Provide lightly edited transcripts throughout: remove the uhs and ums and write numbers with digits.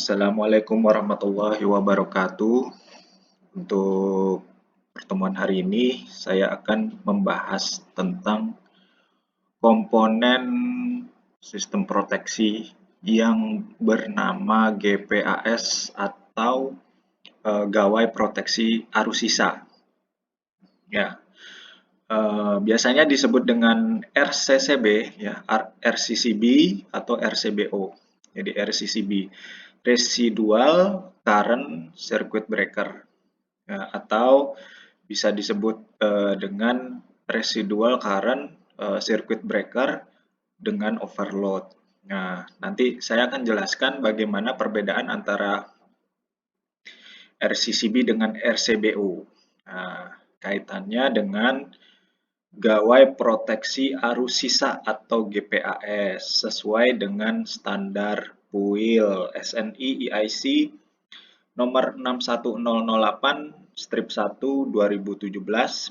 Assalamualaikum warahmatullahi wabarakatuh. Untuk pertemuan hari ini, saya akan membahas tentang komponen sistem proteksi yang bernama GPAS atau gawai proteksi arus sisa. Ya, biasanya disebut dengan RCCB, ya, RCCB atau RCBO. Jadi RCCB, Residual Current Circuit Breaker, ya, atau bisa disebut dengan Residual Current Circuit Breaker dengan overload. Nah, nanti saya akan jelaskan bagaimana perbedaan antara RCCB dengan RCBO. Nah, kaitannya dengan gawai proteksi arus sisa atau GPAS sesuai dengan standar PUIL SNI EIC nomor 61008/1 2017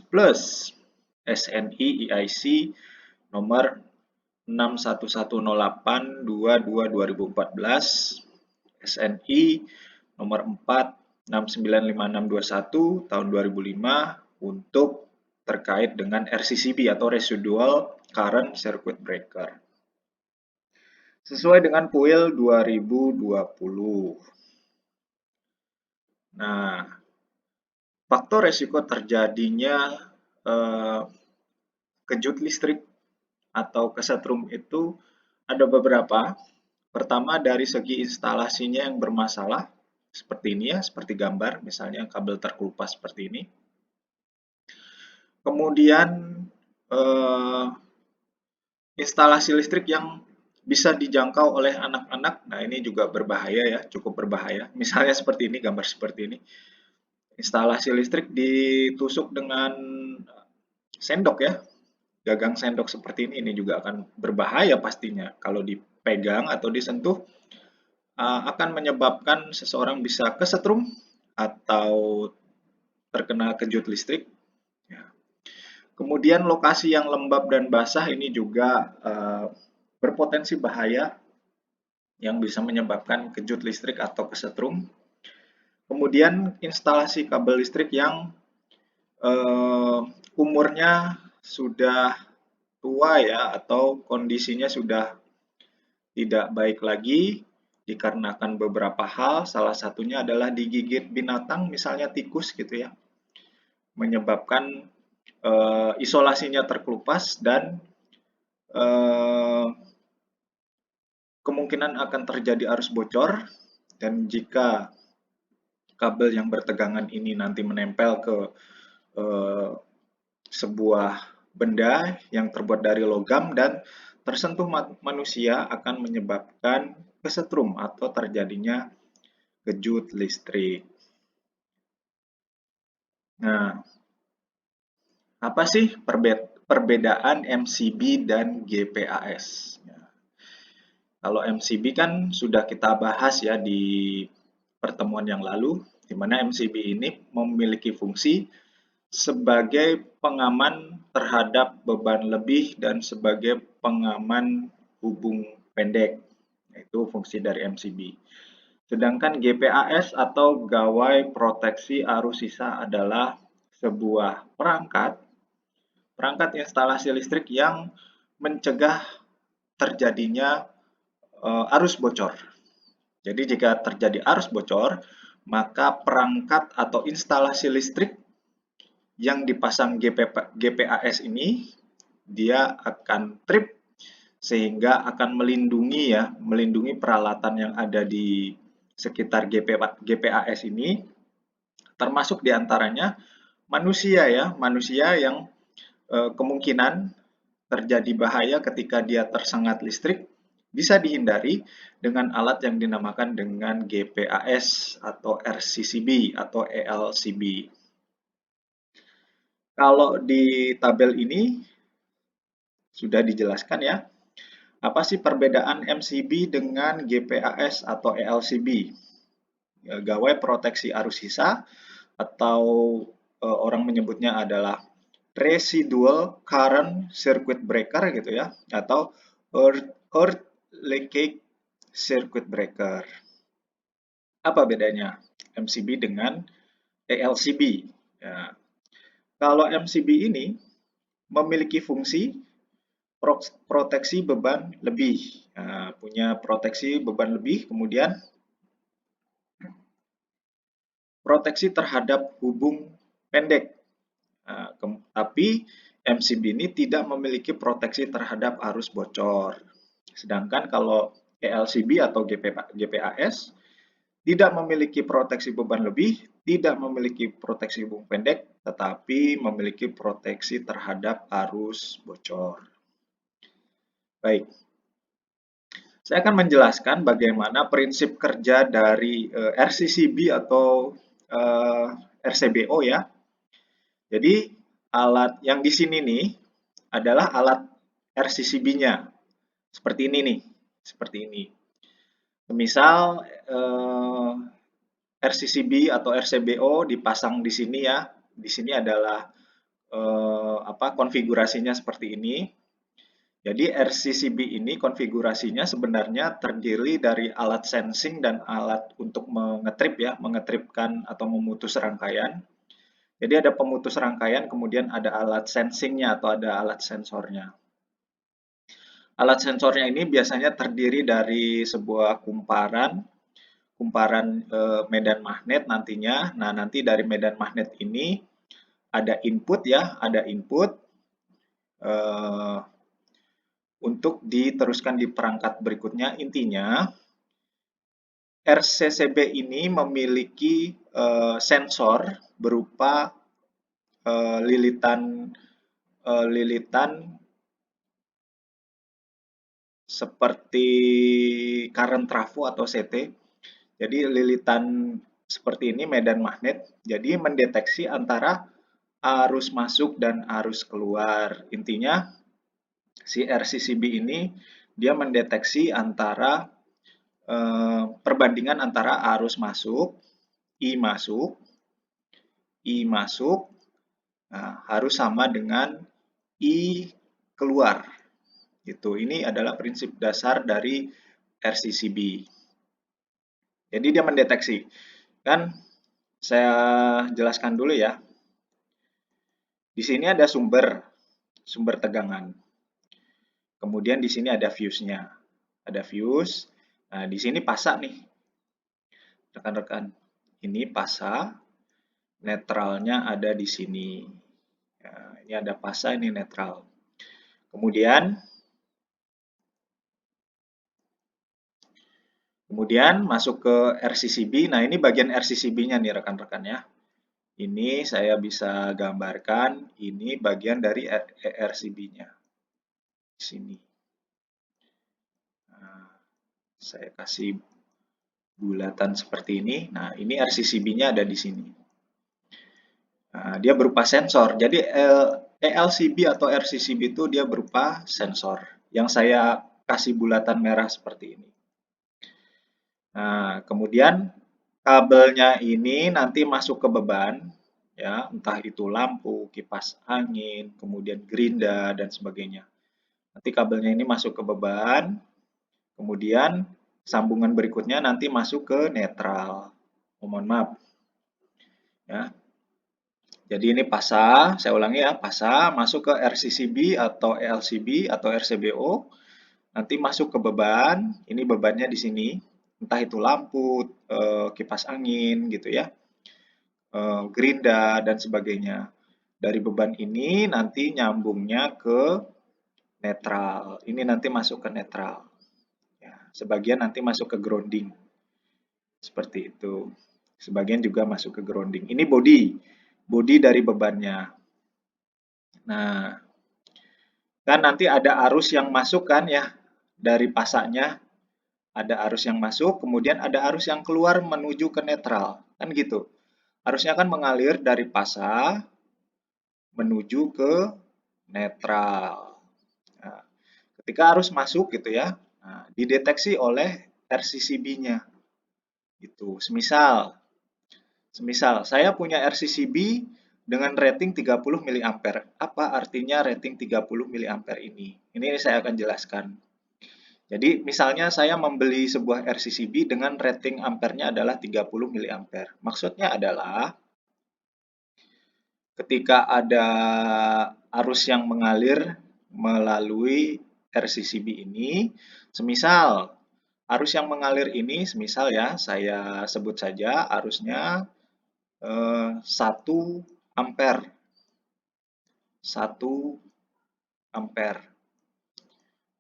plus SNI EIC nomor 61108/22 2014 SNI nomor 4695621 tahun 2005 untuk terkait dengan RCCB atau Residual Current Circuit Breaker. Sesuai dengan PUIL 2020. Nah, faktor resiko terjadinya kejut listrik atau kesetrum itu ada beberapa. Pertama, dari segi instalasinya yang bermasalah, seperti ini ya, seperti gambar, misalnya kabel terkelupas seperti ini. Kemudian instalasi listrik yang bisa dijangkau oleh anak-anak, nah ini juga berbahaya ya, cukup berbahaya. Misalnya seperti ini, gambar seperti ini. Instalasi listrik ditusuk dengan sendok ya, gagang sendok seperti ini juga akan berbahaya pastinya. Kalau dipegang atau disentuh, akan menyebabkan seseorang bisa kesetrum atau terkena kejut listrik. Kemudian lokasi yang lembab dan basah ini juga berpotensi bahaya yang bisa menyebabkan kejut listrik atau kesetrum. Kemudian instalasi kabel listrik yang umurnya sudah tua ya atau kondisinya sudah tidak baik lagi dikarenakan beberapa hal, salah satunya adalah digigit binatang misalnya tikus gitu ya, menyebabkan isolasinya terkelupas dan kemungkinan akan terjadi arus bocor, dan jika kabel yang bertegangan ini nanti menempel ke sebuah benda yang terbuat dari logam dan tersentuh manusia akan menyebabkan kesetrum atau terjadinya kejut listrik. Nah, apa sih perbedaan MCB dan GPAS? Kalau MCB kan sudah kita bahas ya di pertemuan yang lalu, di mana MCB ini memiliki fungsi sebagai pengaman terhadap beban lebih dan sebagai pengaman hubung pendek. Itu fungsi dari MCB. Sedangkan GPAS atau Gawai Proteksi Arus Sisa adalah sebuah perangkat instalasi listrik yang mencegah terjadinya arus bocor. Jadi jika terjadi arus bocor, maka perangkat atau instalasi listrik yang dipasang GPAS ini dia akan trip sehingga akan melindungi peralatan yang ada di sekitar GPAS ini, termasuk diantaranya manusia yang kemungkinan terjadi bahaya ketika dia tersengat listrik bisa dihindari dengan alat yang dinamakan dengan GPAS atau RCCB atau ELCB. Kalau di tabel ini sudah dijelaskan ya, apa sih perbedaan MCB dengan GPAS atau ELCB? Gawai proteksi arus sisa atau orang menyebutnya adalah Residual Current Circuit Breaker gitu ya, atau Earth Leakage Circuit Breaker. Apa bedanya MCB dengan ELCB? Ya, kalau MCB ini memiliki fungsi proteksi beban lebih, punya proteksi beban lebih, kemudian proteksi terhadap hubung pendek. Tapi MCB ini tidak memiliki proteksi terhadap arus bocor. Sedangkan kalau ELCB atau GPAS tidak memiliki proteksi beban lebih, tidak memiliki proteksi hubung pendek, tetapi memiliki proteksi terhadap arus bocor. Baik, saya akan menjelaskan bagaimana prinsip kerja dari RCCB atau RCBO ya. Jadi alat yang di sini nih adalah alat RCCB-nya. Seperti ini nih, seperti ini. Misal RCCB atau RCBO dipasang di sini ya. Di sini adalah konfigurasinya seperti ini. Jadi RCCB ini konfigurasinya sebenarnya terdiri dari alat sensing dan alat untuk mengetrip ya, mengetripkan atau memutus rangkaian. Jadi ada pemutus rangkaian, kemudian ada alat sensingnya atau ada alat sensornya. Alat sensornya ini biasanya terdiri dari sebuah kumparan medan magnet nantinya. Nah, nanti dari medan magnet ini ada input ya, ada input untuk diteruskan di perangkat berikutnya. Intinya RCCB ini memiliki sensor berupa lilitan seperti current trafo atau CT. Jadi lilitan seperti ini medan magnet. Jadi mendeteksi antara arus masuk dan arus keluar. Intinya si RCCB ini dia mendeteksi antara perbandingan antara arus masuk, I masuk, nah, harus sama dengan I keluar. Gitu. Ini adalah prinsip dasar dari RCCB. Jadi dia mendeteksi. Kan saya jelaskan dulu ya. Di sini ada sumber tegangan. Kemudian di sini ada fuse-nya. Ada fuse. Nah, di sini pasa nih. Rekan-rekan. Ini pasa. Netralnya ada di sini. Nah, ini ada pasa, ini netral. Kemudian masuk ke RCCB. Nah, ini bagian RCCB-nya nih rekan-rekan ya. Ini saya bisa gambarkan, ini bagian dari RCB-nya. Di sini. Nah, saya kasih bulatan seperti ini. Nah, ini RCCB-nya ada di sini. Nah, dia berupa sensor. Jadi ELCB atau RCCB itu dia berupa sensor. Yang saya kasih bulatan merah seperti ini. Nah, kemudian kabelnya ini nanti masuk ke beban, ya, entah itu lampu, kipas angin, kemudian gerinda, dan sebagainya. Nanti kabelnya ini masuk ke beban, kemudian sambungan berikutnya nanti masuk ke netral. Mohon maaf. Ya. Jadi ini pasa, saya ulangi ya, pasa masuk ke RCCB atau ELCB atau RCBO, nanti masuk ke beban, ini bebannya di sini, entah itu lampu, kipas angin gitu ya, gerinda dan sebagainya. Dari beban ini nanti nyambungnya ke netral. Ini nanti masuk ke netral. Ya, sebagian nanti masuk ke grounding. Seperti itu. Sebagian juga masuk ke grounding. Ini body dari bebannya. Nah, kan nanti ada arus yang masuk kan ya dari pasanya. Ada arus yang masuk, kemudian ada arus yang keluar menuju ke netral. Kan gitu. Arusnya kan mengalir dari pasa menuju ke netral. Nah, ketika arus masuk gitu ya, nah, dideteksi oleh RCCB-nya. Gitu. Semisal saya punya RCCB dengan rating 30 mA. Apa artinya rating 30 mA ini? Ini saya akan jelaskan. Jadi misalnya saya membeli sebuah RCCB dengan rating ampernya adalah 30 mA. Maksudnya adalah ketika ada arus yang mengalir melalui RCCB ini, semisal arus yang mengalir ini, semisal ya, saya sebut saja arusnya 1 ampere. 1 ampere.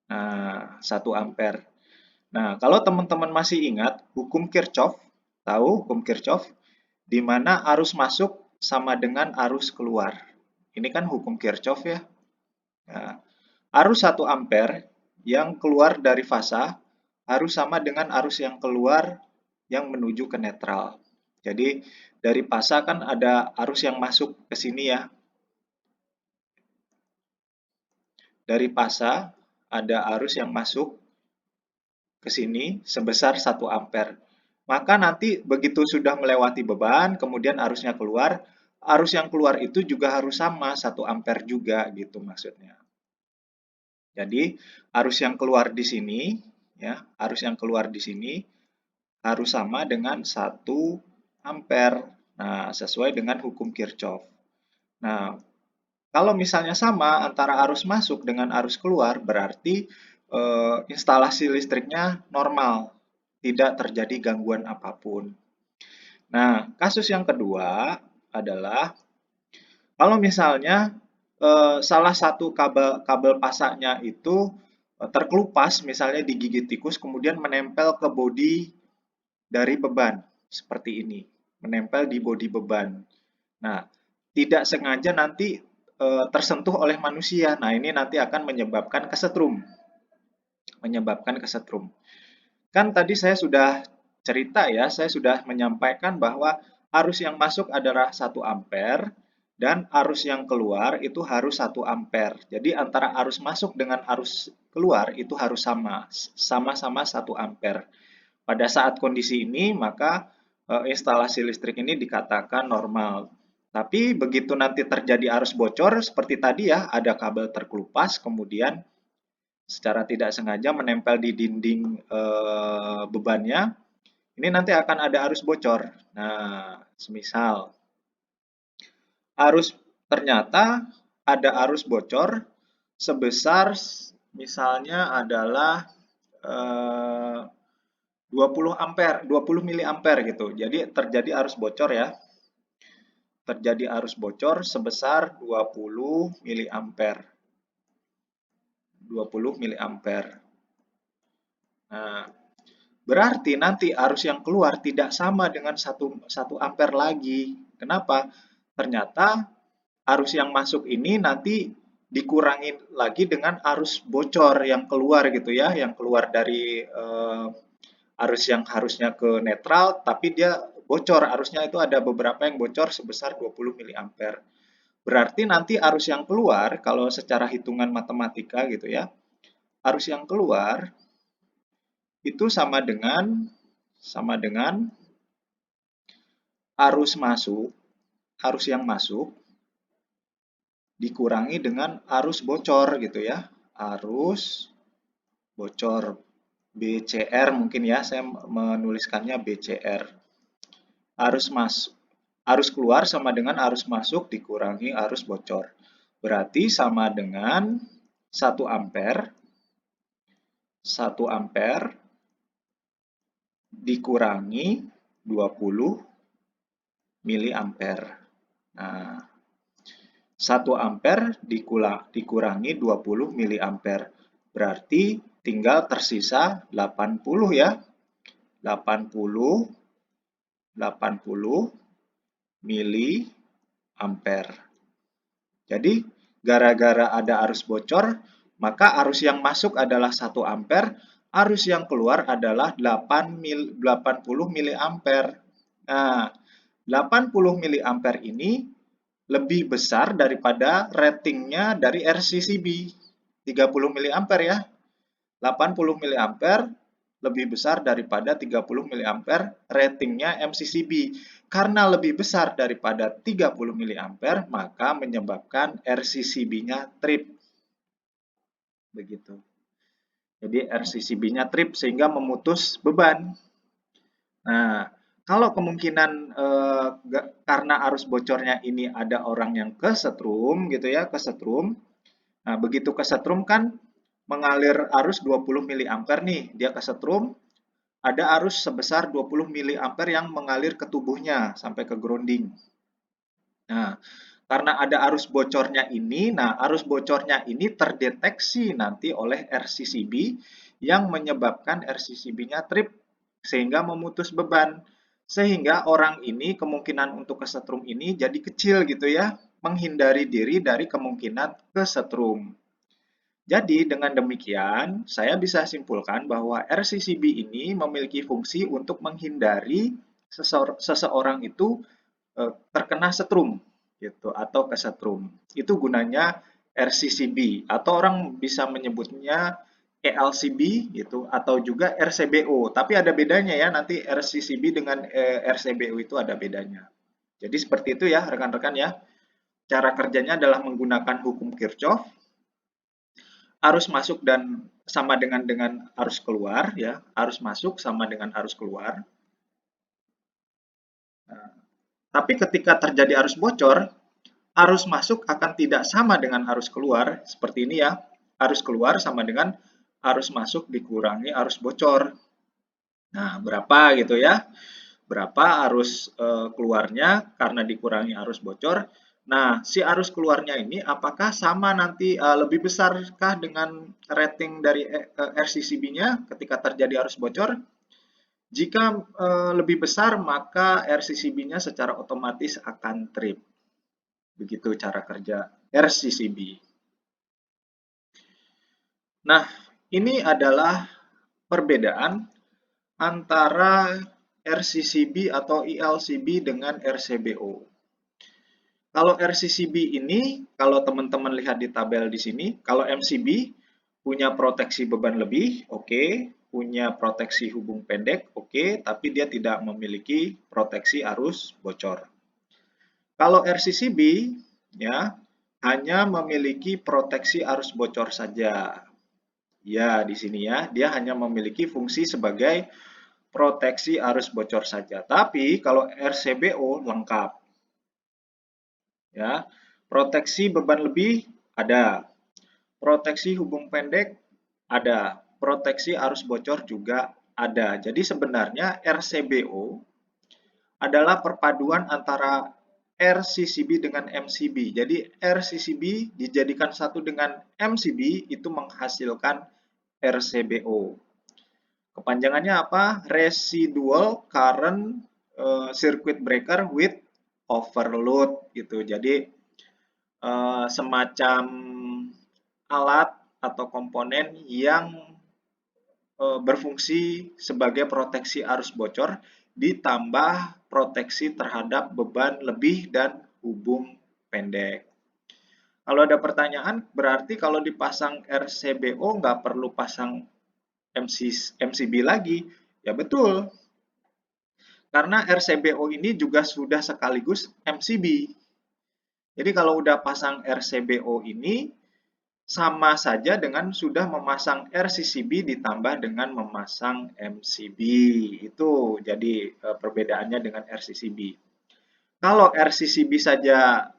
Nah, 1 ampere. Nah, kalau teman-teman masih ingat hukum Kirchhoff, tahu hukum Kirchhoff, di mana arus masuk sama dengan arus keluar. Ini kan hukum Kirchhoff ya. Nah, arus 1 ampere yang keluar dari fasa harus sama dengan arus yang keluar yang menuju ke netral. Jadi dari fasa kan ada arus yang masuk ke sini ya. Dari fasa ada arus yang masuk ke sini sebesar 1 ampere. Maka nanti begitu sudah melewati beban, kemudian arusnya keluar, arus yang keluar itu juga harus sama 1 ampere juga gitu maksudnya. Jadi arus yang keluar di sini ya, arus yang keluar di sini harus sama dengan 1 ampere. Nah, sesuai dengan hukum Kirchhoff. Nah, kalau misalnya sama antara arus masuk dengan arus keluar, berarti instalasi listriknya normal, tidak terjadi gangguan apapun. Nah, kasus yang kedua adalah kalau misalnya salah satu kabel pasaknya itu terkelupas, misalnya digigit tikus, kemudian menempel ke bodi dari beban, seperti ini, menempel di bodi beban. Nah, tidak sengaja nanti tersentuh oleh manusia. Nah, ini nanti akan menyebabkan kesetrum. Kan tadi saya sudah cerita ya, saya sudah menyampaikan bahwa arus yang masuk adalah 1 ampere dan arus yang keluar itu harus 1 ampere. Jadi antara arus masuk dengan arus keluar itu harus sama-sama 1 ampere. Pada saat kondisi ini, maka instalasi listrik ini dikatakan normal. Tapi begitu nanti terjadi arus bocor, seperti tadi ya, ada kabel terkelupas, kemudian secara tidak sengaja menempel di dinding bebannya, ini nanti akan ada arus bocor. Nah, semisal ternyata ada arus bocor sebesar misalnya adalah 20 ampere, 20 miliampere gitu. Jadi terjadi arus bocor ya. Terjadi arus bocor sebesar 20 miliampere. 20 miliampere. Nah, berarti nanti arus yang keluar tidak sama dengan 1 ampere lagi. Kenapa? Ternyata arus yang masuk ini nanti dikurangi lagi dengan arus bocor yang keluar gitu ya, yang keluar dari arus yang harusnya ke netral, tapi dia bocor. Arusnya itu ada beberapa yang bocor sebesar 20 miliampere. Berarti nanti arus yang keluar, kalau secara hitungan matematika gitu ya, arus yang keluar itu sama dengan arus yang masuk dikurangi dengan arus bocor gitu ya. Arus bocor BCR mungkin ya, saya menuliskannya BCR. Arus keluar sama dengan arus masuk dikurangi arus bocor. Berarti sama dengan 1 ampere dikurangi 20 miliampere. Nah, 1 ampere dikurangi 20 miliampere. Berarti tinggal tersisa 80 ya. 80 miliampere. Jadi, gara-gara ada arus bocor, maka arus yang masuk adalah 1 ampere, arus yang keluar adalah 80 miliampere. Nah, 80 miliampere ini lebih besar daripada ratingnya dari RCCB. 30 miliampere ya. 80 miliampere lebih besar daripada 30 miliampere ratingnya MCCB. Karena lebih besar daripada 30 miliampere, maka menyebabkan RCCB-nya trip. Begitu. Jadi RCCB-nya trip sehingga memutus beban. Nah, kalau kemungkinan karena arus bocornya ini ada orang yang kesetrum gitu ya, kesetrum. Nah, begitu kesetrum kan mengalir arus 20 miliampere nih, dia kesetrum, ada arus sebesar 20 miliampere yang mengalir ke tubuhnya sampai ke grounding. Nah, karena ada arus bocornya ini, nah arus bocornya ini terdeteksi nanti oleh RCCB yang menyebabkan RCCB-nya trip sehingga memutus beban. Sehingga orang ini kemungkinan untuk kesetrum ini jadi kecil gitu ya, menghindari diri dari kemungkinan kesetrum. Jadi dengan demikian, saya bisa simpulkan bahwa RCCB ini memiliki fungsi untuk menghindari seseorang itu terkena setrum gitu atau kesetrum. Itu gunanya RCCB atau orang bisa menyebutnya ELCB gitu atau juga RCBO. Tapi ada bedanya ya, nanti RCCB dengan RCBO itu ada bedanya. Jadi seperti itu ya rekan-rekan ya. Cara kerjanya adalah menggunakan hukum Kirchhoff. Arus masuk dan sama dengan arus keluar ya. Arus masuk sama dengan arus keluar. Nah, tapi ketika terjadi arus bocor, arus masuk akan tidak sama dengan arus keluar. Seperti ini ya. Arus keluar sama dengan arus masuk dikurangi arus bocor. Nah, berapa gitu ya? Berapa arus keluarnya karena dikurangi arus bocor. Nah, si arus keluarnya ini apakah sama nanti lebih besarkah dengan rating dari RCCB-nya ketika terjadi arus bocor? Jika lebih besar, maka RCCB-nya secara otomatis akan trip. Begitu cara kerja RCCB. Nah, ini adalah perbedaan antara RCCB atau ELCB dengan RCBO. Kalau RCCB ini, kalau teman-teman lihat di tabel di sini, kalau MCB punya proteksi beban lebih, oke, punya proteksi hubung pendek, oke, tapi dia tidak memiliki proteksi arus bocor. Kalau RCCB ya hanya memiliki proteksi arus bocor saja. Ya, di sini ya, dia hanya memiliki fungsi sebagai proteksi arus bocor saja. Tapi kalau RCBO lengkap. Ya, proteksi beban lebih ada, proteksi hubung pendek ada, proteksi arus bocor juga ada. Jadi sebenarnya RCBO adalah perpaduan antara RCCB dengan MCB. Jadi RCCB dijadikan satu dengan MCB itu menghasilkan RCBO. Kepanjangannya apa? Residual Current Circuit Breaker with Overload gitu. Jadi semacam alat atau komponen yang berfungsi sebagai proteksi arus bocor ditambah proteksi terhadap beban lebih dan hubung pendek. Kalau ada pertanyaan, berarti kalau dipasang RCBO nggak perlu pasang MCB lagi? Ya betul, karena RCBO ini juga sudah sekaligus MCB. Jadi kalau udah pasang RCBO ini, sama saja dengan sudah memasang RCCB ditambah dengan memasang MCB. Itu jadi perbedaannya dengan RCCB. Kalau RCCB saja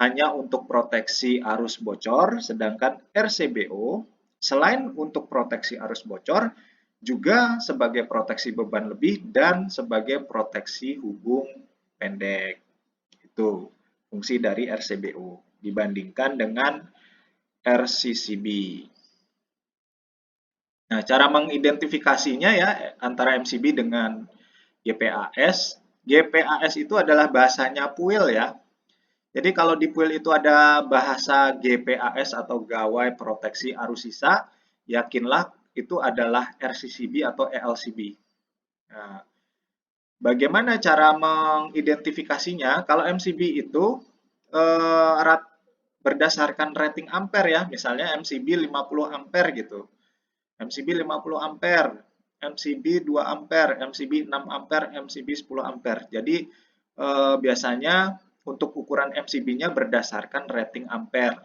hanya untuk proteksi arus bocor, sedangkan RCBO selain untuk proteksi arus bocor, juga sebagai proteksi beban lebih dan sebagai proteksi hubung pendek. Itu fungsi dari RCBO dibandingkan dengan RCCB. Nah, cara mengidentifikasinya ya antara MCB dengan GPAS. GPAS itu adalah bahasanya PUIL ya. Jadi kalau di PUIL itu ada bahasa GPAS atau Gawai Proteksi Arus Sisa, yakinlah itu adalah RCCB atau ELCB. Nah, bagaimana cara mengidentifikasinya? Kalau MCB itu berdasarkan rating ampere ya, misalnya MCB 50 ampere gitu. MCB 50 ampere, MCB 2 ampere, MCB 6 ampere, MCB 10 ampere. Jadi biasanya untuk ukuran MCB-nya berdasarkan rating ampere.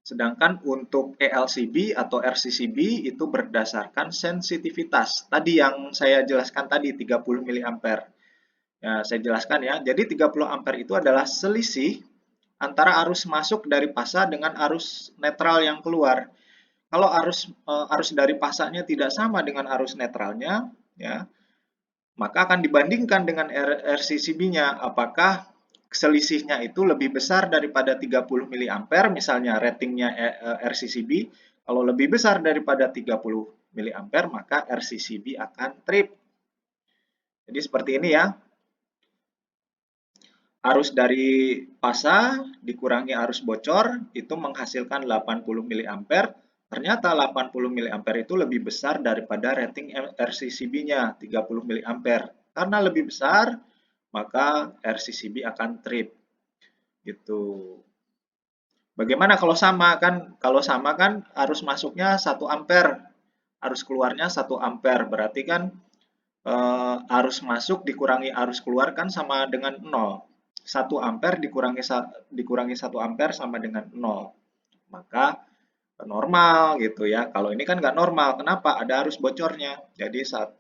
Sedangkan untuk ELCB atau RCCB itu berdasarkan sensitivitas. Tadi yang saya jelaskan tadi 30 mA. Ya, saya jelaskan ya. Jadi 30 ampere itu adalah selisih antara arus masuk dari pasa dengan arus netral yang keluar. Kalau arus dari pasanya tidak sama dengan arus netralnya, ya, maka akan dibandingkan dengan RCCB-nya. Apakah selisihnya itu lebih besar daripada 30 mA, misalnya ratingnya RCCB. Kalau lebih besar daripada 30 mA, maka RCCB akan trip. Jadi seperti ini ya. Arus dari pasa dikurangi arus bocor itu menghasilkan 80 mA. Ternyata 80 mA itu lebih besar daripada rating RCCB-nya 30 mA. Karena lebih besar, maka RCCB akan trip. Gitu. Bagaimana kalau sama kan? Kalau sama kan arus masuknya 1 ampere, arus keluarnya 1 ampere. Berarti kan arus masuk dikurangi arus keluar kan sama dengan 0. 1 ampere dikurangi 1 ampere sama dengan 0. Maka normal gitu ya. Kalau ini kan nggak normal. Kenapa? Ada arus bocornya. Jadi saat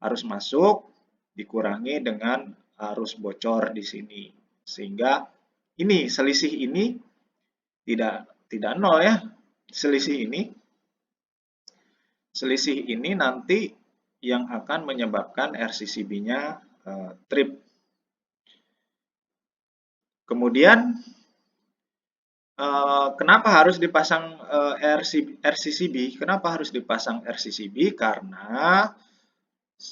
arus masuk dikurangi dengan arus bocor di sini. Sehingga ini selisih ini tidak 0 ya. Selisih ini nanti yang akan menyebabkan RCCB-nya trip. Kemudian kenapa harus dipasang RCCB? Kenapa harus dipasang RCCB? Karena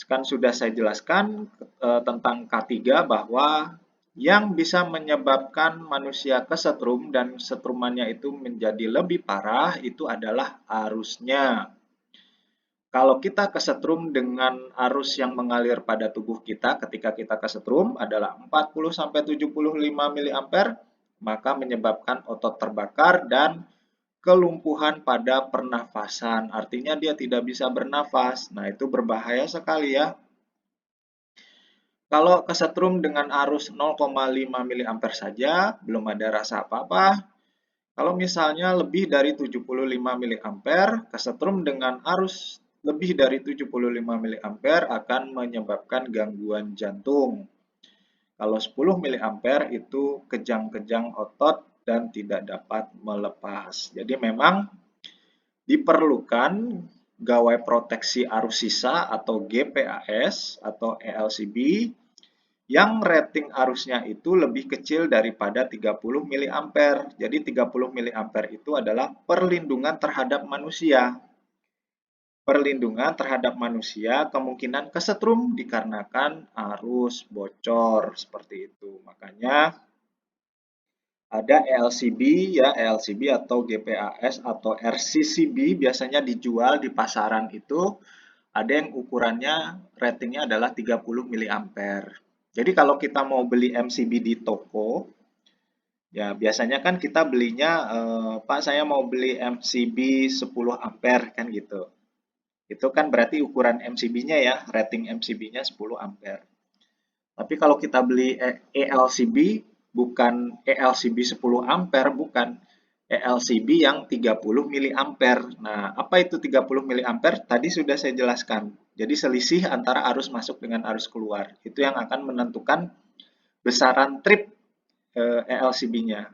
kan sudah saya jelaskan tentang K3 bahwa yang bisa menyebabkan manusia kesetrum dan setrumannya itu menjadi lebih parah itu adalah arusnya. Kalau kita kesetrum dengan arus yang mengalir pada tubuh kita ketika kita kesetrum adalah 40-75 mA, maka menyebabkan otot terbakar dan kelumpuhan pada pernafasan. Artinya dia tidak bisa bernafas. Nah, itu berbahaya sekali ya. Kalau kesetrum dengan arus 0,5 mA saja, belum ada rasa apa-apa. Kalau misalnya lebih dari 75 mA, kesetrum dengan arus lebih dari 75 mA akan menyebabkan gangguan jantung. Kalau 10 mA itu kejang-kejang otot dan tidak dapat melepas. Jadi memang diperlukan gawai proteksi arus sisa atau GPAS atau ELCB yang rating arusnya itu lebih kecil daripada 30 mA. Jadi 30 mA itu adalah perlindungan terhadap manusia. Perlindungan terhadap manusia kemungkinan kesetrum dikarenakan arus bocor seperti itu. Makanya ada ELCB ya, ELCB atau GPAS atau RCCB biasanya dijual di pasaran itu ada yang ukurannya ratingnya adalah 30 mA. Jadi kalau kita mau beli MCB di toko, ya biasanya kan kita belinya, Pak saya mau beli MCB 10 ampere kan gitu. Itu kan berarti ukuran MCB-nya ya, rating MCB-nya 10 ampere. Tapi kalau kita beli ELCB, bukan ELCB 10 ampere, bukan. ELCB yang 30 miliampere. Nah, apa itu 30 miliampere? Tadi sudah saya jelaskan. Jadi selisih antara arus masuk dengan arus keluar. Itu yang akan menentukan besaran trip ELCB-nya.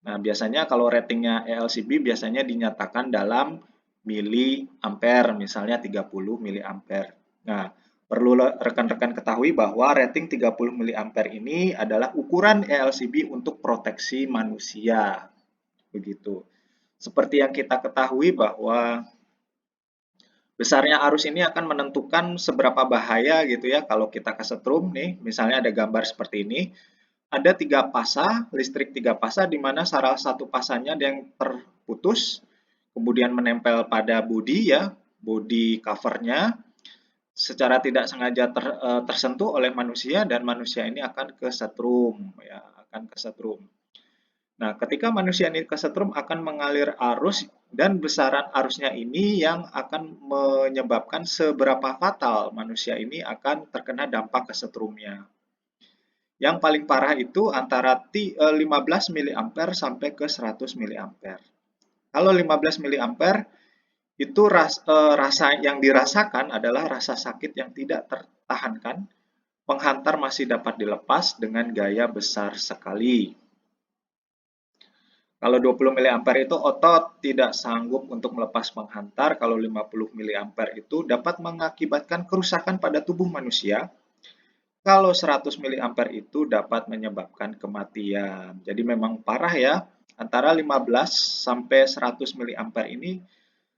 Nah, biasanya kalau ratingnya ELCB biasanya dinyatakan dalam miliampere, misalnya 30 miliampere. Nah, perlu rekan-rekan ketahui bahwa rating 30 miliampere ini adalah ukuran ELCB untuk proteksi manusia. Begitu. Seperti yang kita ketahui bahwa besarnya arus ini akan menentukan seberapa bahaya gitu ya kalau kita kesetrum nih, misalnya ada gambar seperti ini. Ada 3 pasa, listrik 3 pasa di mana salah satu pasanya ada yang terputus, kemudian menempel pada bodi ya, bodi covernya, secara tidak sengaja tersentuh oleh manusia dan manusia ini akan kesetrum ya, akan kesetrum. Nah, ketika manusia ini kesetrum akan mengalir arus dan besaran arusnya ini yang akan menyebabkan seberapa fatal manusia ini akan terkena dampak kesetrumnya. Yang paling parah itu antara 15 mA sampai ke 100 mA. Kalau 15 mA itu rasa yang dirasakan adalah rasa sakit yang tidak tertahankan, penghantar masih dapat dilepas dengan gaya besar sekali. Kalau 20 mA itu otot tidak sanggup untuk melepas penghantar, kalau 50 mA itu dapat mengakibatkan kerusakan pada tubuh manusia, kalau 100 mA itu dapat menyebabkan kematian. Jadi memang parah ya, antara 15 sampai 100 mA ini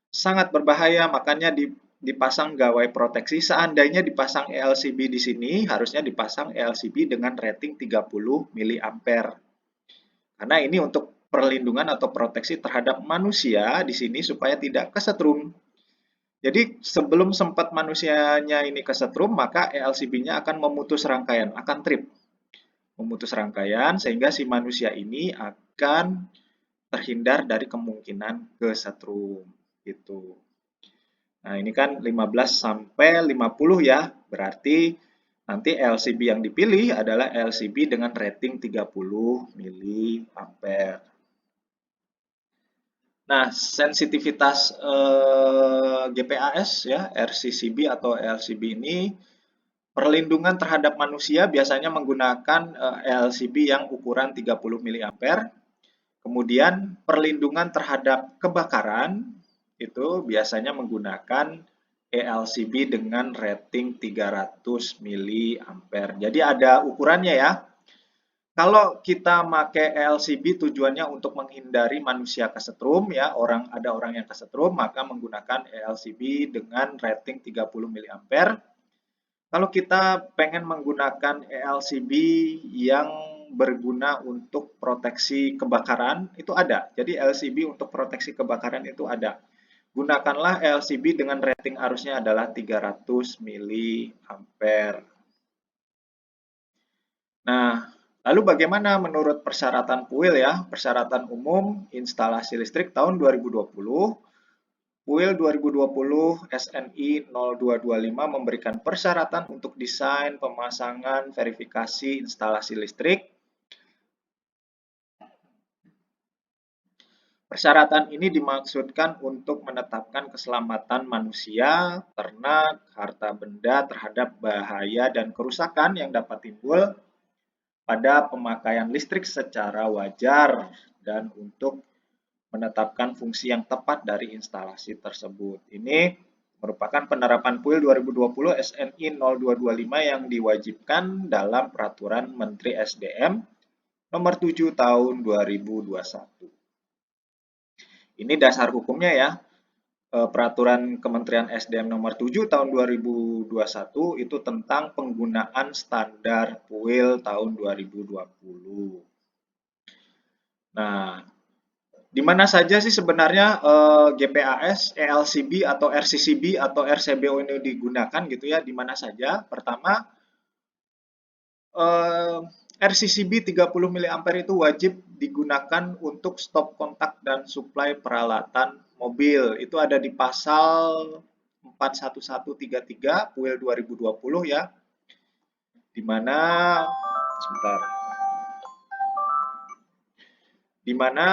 sangat berbahaya, makanya dipasang gawai proteksi. Seandainya dipasang ELCB di sini, harusnya dipasang ELCB dengan rating 30 mA. Karena ini untuk perlindungan atau proteksi terhadap manusia di sini supaya tidak kesetrum. Jadi sebelum sempat manusianya ini kesetrum, maka ELCB-nya akan memutus rangkaian, akan trip. Memutus rangkaian sehingga si manusia ini akan terhindar dari kemungkinan kesetrum. Gitu. Nah, ini kan 15 sampai 50 ya. Berarti nanti LCB yang dipilih adalah LCB dengan rating 30 mA. Nah, sensitivitas GPAS ya, RCCB atau LCB ini perlindungan terhadap manusia biasanya menggunakan LCB yang ukuran 30 mA. Kemudian perlindungan terhadap kebakaran itu biasanya menggunakan ELCB dengan rating 300 mA. Jadi ada ukurannya ya. Kalau kita pakai ELCB tujuannya untuk menghindari manusia kesetrum ya, ada orang yang kesetrum, maka menggunakan ELCB dengan rating 30 mA. Kalau kita pengen menggunakan ELCB yang berguna untuk proteksi kebakaran, itu ada. Jadi LCB untuk proteksi kebakaran itu ada. Gunakanlah LCB dengan rating arusnya adalah 300 mA. Nah, lalu bagaimana menurut persyaratan PUIL ya? Persyaratan umum instalasi listrik tahun 2020. PUIL 2020 SNI 0225 memberikan persyaratan untuk desain, pemasangan, verifikasi instalasi listrik. Persyaratan ini dimaksudkan untuk menetapkan keselamatan manusia, ternak, harta benda terhadap bahaya dan kerusakan yang dapat timbul pada pemakaian listrik secara wajar dan untuk menetapkan fungsi yang tepat dari instalasi tersebut. Ini merupakan penerapan PUIL 2020 SNI 0225 yang diwajibkan dalam Peraturan Menteri SDM Nomor 7 Tahun 2021. Ini dasar hukumnya ya. Peraturan Kementerian SDM Nomor 7 Tahun 2021 itu tentang penggunaan standar PUIL tahun 2020. Nah, di mana saja sih sebenarnya GPAS, ELCB atau RCCB atau RCBO ini digunakan gitu ya? Di mana saja? Pertama, RCCB 30 mA itu wajib digunakan untuk stop kontak dan suplai peralatan mobil. Itu ada di pasal 41133 PUIL 2020 ya. Di mana sebentar. Di mana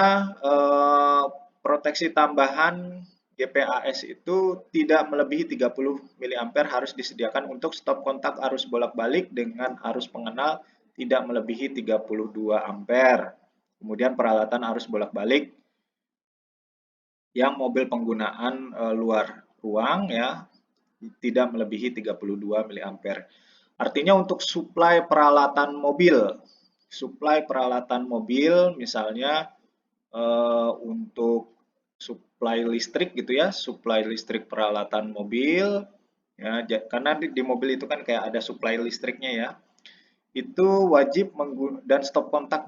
proteksi tambahan GPAS itu tidak melebihi 30 mA harus disediakan untuk stop kontak arus bolak-balik dengan arus pengenal tidak melebihi 32 ampere. Kemudian peralatan arus bolak-balik yang mobil penggunaan luar ruang ya tidak melebihi 32 mA. Artinya untuk suplai peralatan mobil misalnya untuk suplai listrik gitu ya, suplai listrik peralatan mobil ya, karena di mobil itu kan kayak ada suplai listriknya ya. Itu wajib dan stop kontak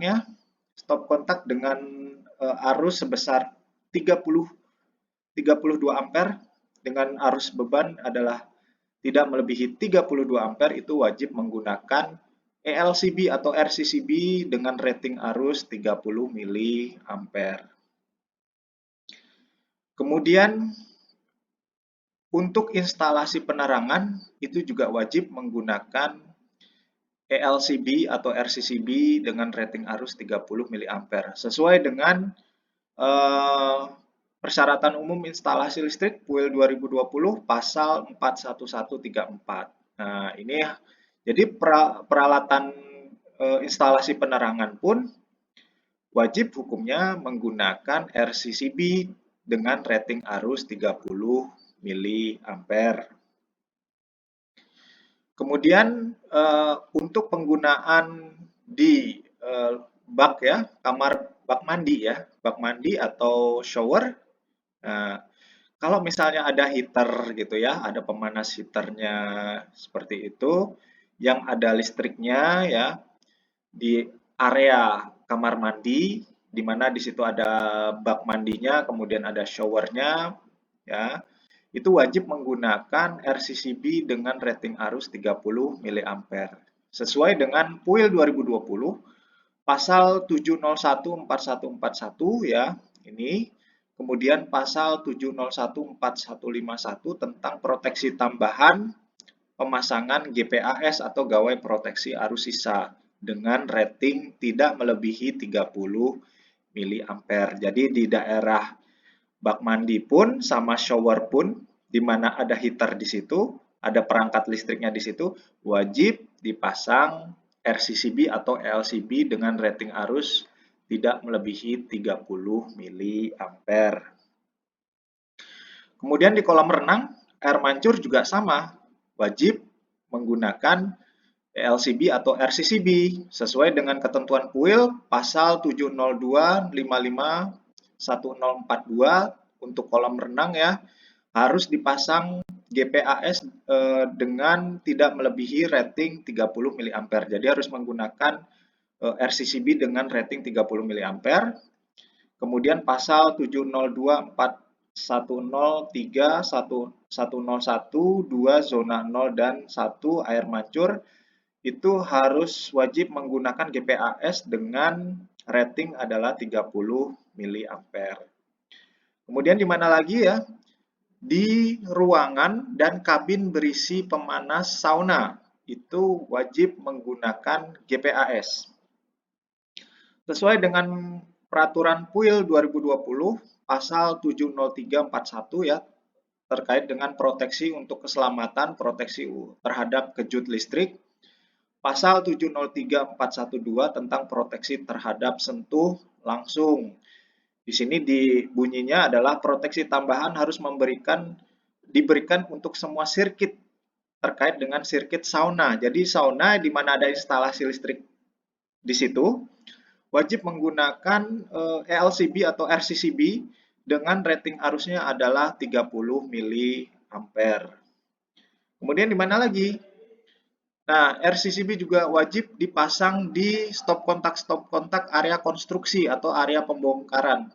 dengan arus sebesar 32 ampere dengan arus beban adalah tidak melebihi 32 ampere, itu wajib menggunakan ELCB atau RCCB dengan rating arus 30 mA. Kemudian untuk instalasi penerangan itu juga wajib menggunakan ELCB atau RCCB dengan rating arus 30 mA sesuai dengan Persyaratan umum instalasi listrik PUIL 2020 pasal 41134. Nah, ini ya. Jadi peralatan instalasi penerangan pun wajib hukumnya menggunakan RCCB dengan rating arus 30 mA. Kemudian untuk penggunaan di bak ya, bak mandi atau shower. Nah, kalau misalnya ada heater gitu ya, ada pemanas heaternya seperti itu, yang ada listriknya ya di area kamar mandi, di mana di situ ada bak mandinya, kemudian ada showernya, ya, itu wajib menggunakan RCCB dengan rating arus 30 mA. Sesuai dengan PUIL 2020, pasal 7014141 ya, ini. Kemudian pasal 7014151 tentang proteksi tambahan pemasangan GPAS atau gawai proteksi arus sisa dengan rating tidak melebihi 30 mA. Jadi di daerah bak mandi pun sama shower pun di mana ada heater di situ, ada perangkat listriknya di situ, wajib dipasang RCCB atau LCB dengan rating arus tidak melebihi 30 mA. Kemudian di kolam renang, air mancur juga sama, wajib menggunakan LCB atau RCCB sesuai dengan ketentuan PUIL pasal 702551042 untuk kolam renang ya, harus dipasang GPAS dengan tidak melebihi rating 30 mA. Jadi harus menggunakan RCCB dengan rating 30 mA. Kemudian pasal 70241031101 zona 0 dan 1 air mancur itu harus wajib menggunakan GPAS dengan rating adalah 30 mA. Kemudian di mana lagi ya? Di ruangan dan kabin berisi pemanas sauna itu wajib menggunakan GPAS. Sesuai dengan peraturan PUIL 2020 pasal 70341 ya, terkait dengan proteksi untuk keselamatan, proteksi terhadap kejut listrik. Pasal 703412 tentang proteksi terhadap sentuh langsung. Di sini bunyinya adalah proteksi tambahan harus diberikan untuk semua sirkuit terkait dengan sirkuit sauna. Jadi sauna di mana ada instalasi listrik di situ wajib menggunakan ELCB atau RCCB dengan rating arusnya adalah 30 mA. Kemudian di mana lagi? Nah, RCCB juga wajib dipasang di stop kontak area konstruksi atau area pembongkaran.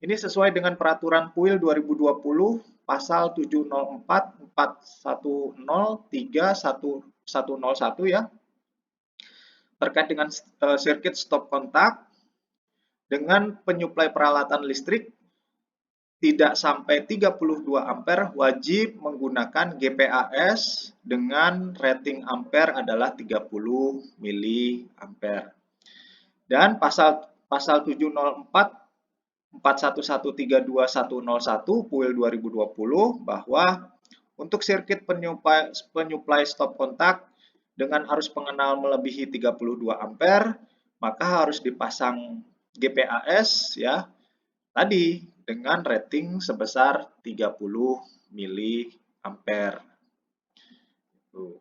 Ini sesuai dengan peraturan PUIL 2020 pasal 70441031101 ya. Terkait dengan sirkuit stop kontak dengan penyuplai peralatan listrik tidak sampai 32 ampere wajib menggunakan GPAS dengan rating ampere adalah 30 mA. Dan pasal 704 411321101 PUIL 2020 bahwa untuk sirkuit penyuplai stop kontak dengan arus pengenal melebihi 32 ampere maka harus dipasang GPAS ya tadi dengan rating sebesar 30 mA.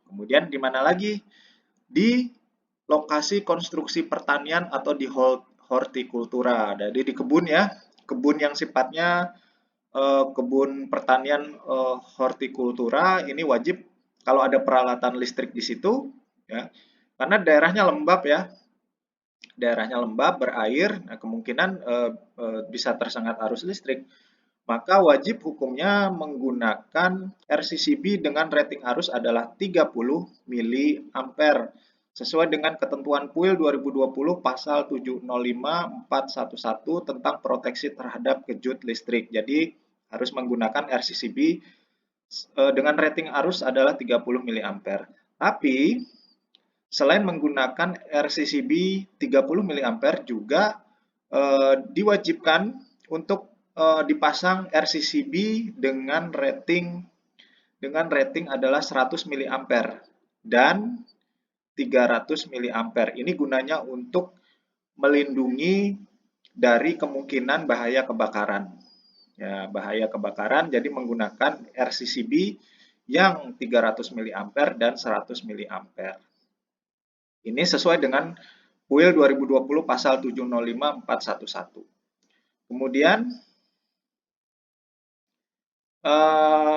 Kemudian di mana lagi? Di lokasi konstruksi pertanian atau di hortikultura. Jadi di kebun ya, kebun yang sifatnya kebun pertanian hortikultura ini wajib kalau ada peralatan listrik di situ ya. Karena daerahnya lembab ya. Daerahnya lembab, berair, nah kemungkinan bisa tersengat arus listrik, maka wajib hukumnya menggunakan RCCB dengan rating arus adalah 30 mA sesuai dengan ketentuan PUIL 2020 pasal 705411 tentang proteksi terhadap kejut listrik. Jadi harus menggunakan RCCB dengan rating arus adalah 30 mA. Tapi selain menggunakan RCCB 30 mA juga diwajibkan untuk dipasang RCCB dengan rating adalah 100 mA dan 300 mA. Ini gunanya untuk melindungi dari kemungkinan bahaya kebakaran. Ya, bahaya kebakaran jadi menggunakan RCCB yang 300 mA dan 100 mA. Ini sesuai dengan UIL 2020 pasal 705411. Kemudian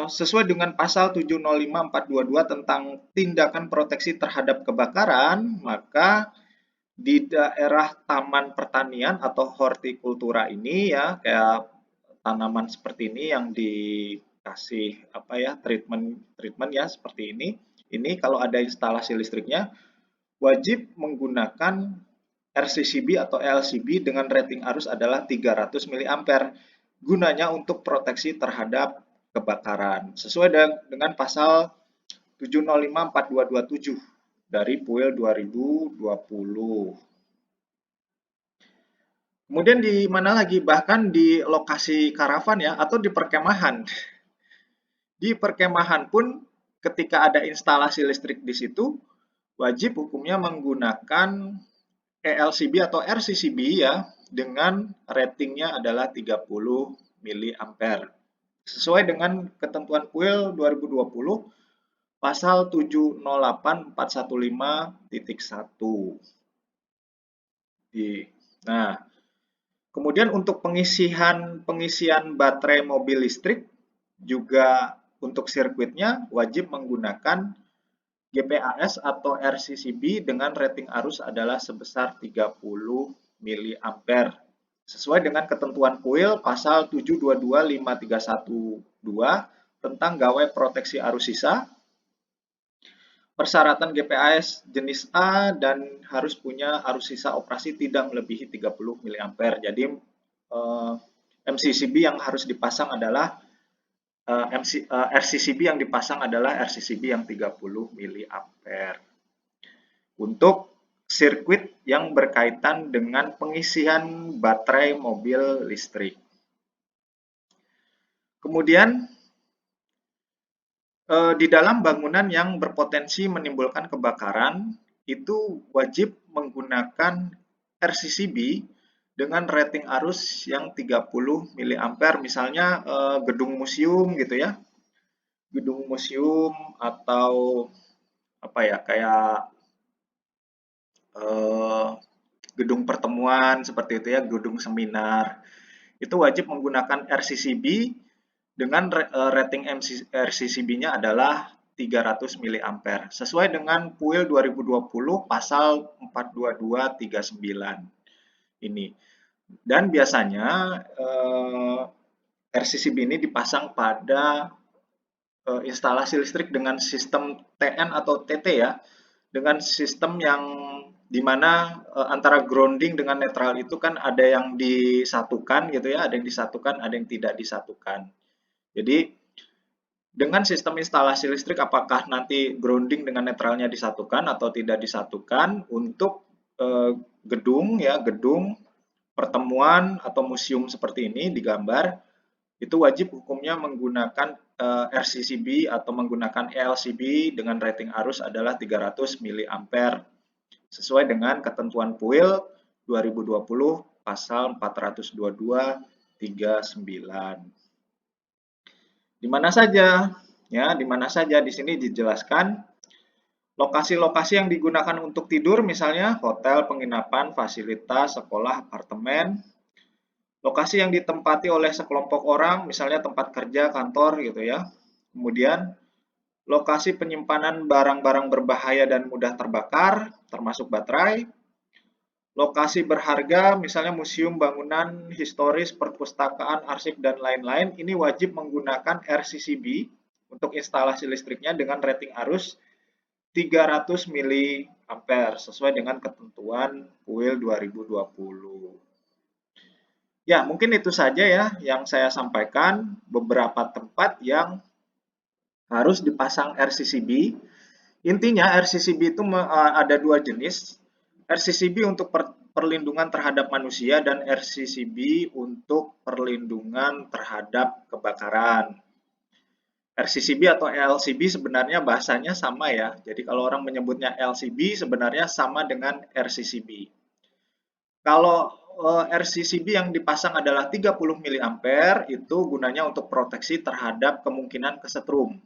sesuai dengan pasal 705422 tentang tindakan proteksi terhadap kebakaran, maka di daerah taman pertanian atau hortikultura ini ya, kayak tanaman seperti ini yang dikasih apa ya, treatment ya seperti ini. Ini kalau ada instalasi listriknya wajib menggunakan RCCB atau LCB dengan rating arus adalah 300 mA. Gunanya untuk proteksi terhadap kebakaran sesuai dengan pasal 705422 dari PUIL 2020. Kemudian di mana lagi? Bahkan di lokasi karavan ya atau di perkemahan. Di perkemahan pun ketika ada instalasi listrik di situ wajib hukumnya menggunakan ELCB atau RCCB ya dengan ratingnya adalah 30 mA. Sesuai dengan ketentuan PUIL 2020 pasal 708415.1. Nah, kemudian untuk pengisian baterai mobil listrik juga untuk sirkuitnya wajib menggunakan GPAS atau RCCB dengan rating arus adalah sebesar 30 mA. Sesuai dengan ketentuan PUIL pasal 7225312 tentang gawai proteksi arus sisa. Persyaratan GPAS jenis A dan harus punya arus sisa operasi tidak melebihi 30 mA. Jadi MCCB yang harus dipasang adalah RCCB yang dipasang adalah RCCB yang 30 mA. Untuk sirkuit yang berkaitan dengan pengisian baterai mobil listrik. Kemudian di dalam bangunan yang berpotensi menimbulkan kebakaran itu wajib menggunakan RCCB dengan rating arus yang 30 mA, misalnya gedung museum gitu ya. Gedung museum atau apa ya, kayak gedung pertemuan seperti itu ya, gedung seminar. Itu wajib menggunakan RCCB dengan rating RCCB-nya adalah 300 mA sesuai dengan PUIL 2020 pasal 42239 ini. Dan biasanya RCCB ini dipasang pada instalasi listrik dengan sistem TN atau TT ya, dengan sistem yang dimana antara grounding dengan netral itu kan ada yang disatukan gitu ya, ada yang disatukan, ada yang tidak disatukan. Jadi dengan sistem instalasi listrik apakah nanti grounding dengan netralnya disatukan atau tidak disatukan untuk gedung ya, gedung pertemuan atau museum seperti ini digambar itu wajib hukumnya menggunakan RCCB atau menggunakan ELCB dengan rating arus adalah 300 mA sesuai dengan ketentuan PUIL 2020 pasal 42239. Di mana saja? Ya, di mana saja di sini dijelaskan lokasi-lokasi yang digunakan untuk tidur misalnya hotel, penginapan, fasilitas, sekolah, apartemen. Lokasi yang ditempati oleh sekelompok orang misalnya tempat kerja, kantor gitu ya. Kemudian lokasi penyimpanan barang-barang berbahaya dan mudah terbakar termasuk baterai. Lokasi berharga, misalnya museum, bangunan historis, perpustakaan, arsip, dan lain-lain, ini wajib menggunakan RCCB untuk instalasi listriknya dengan rating arus 300 mA sesuai dengan ketentuan PUIL 2020. Ya, mungkin itu saja ya yang saya sampaikan, beberapa tempat yang harus dipasang RCCB. Intinya RCCB itu ada dua jenis. RCCB untuk perlindungan terhadap manusia dan RCCB untuk perlindungan terhadap kebakaran. RCCB atau LCB sebenarnya bahasanya sama ya. Jadi kalau orang menyebutnya LCB sebenarnya sama dengan RCCB. Kalau RCCB yang dipasang adalah 30 mA, itu gunanya untuk proteksi terhadap kemungkinan kesetrum.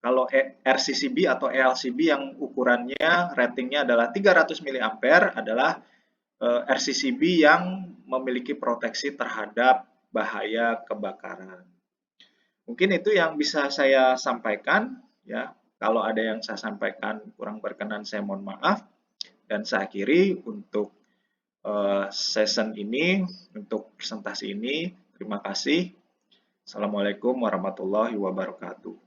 Kalau RCCB atau LCB yang ukurannya ratingnya adalah 300 mA adalah RCCB yang memiliki proteksi terhadap bahaya kebakaran. Mungkin itu yang bisa saya sampaikan ya. Kalau ada yang saya sampaikan kurang berkenan saya mohon maaf dan saya akhiri untuk session ini, untuk presentasi ini. Terima kasih. Assalamualaikum warahmatullahi wabarakatuh.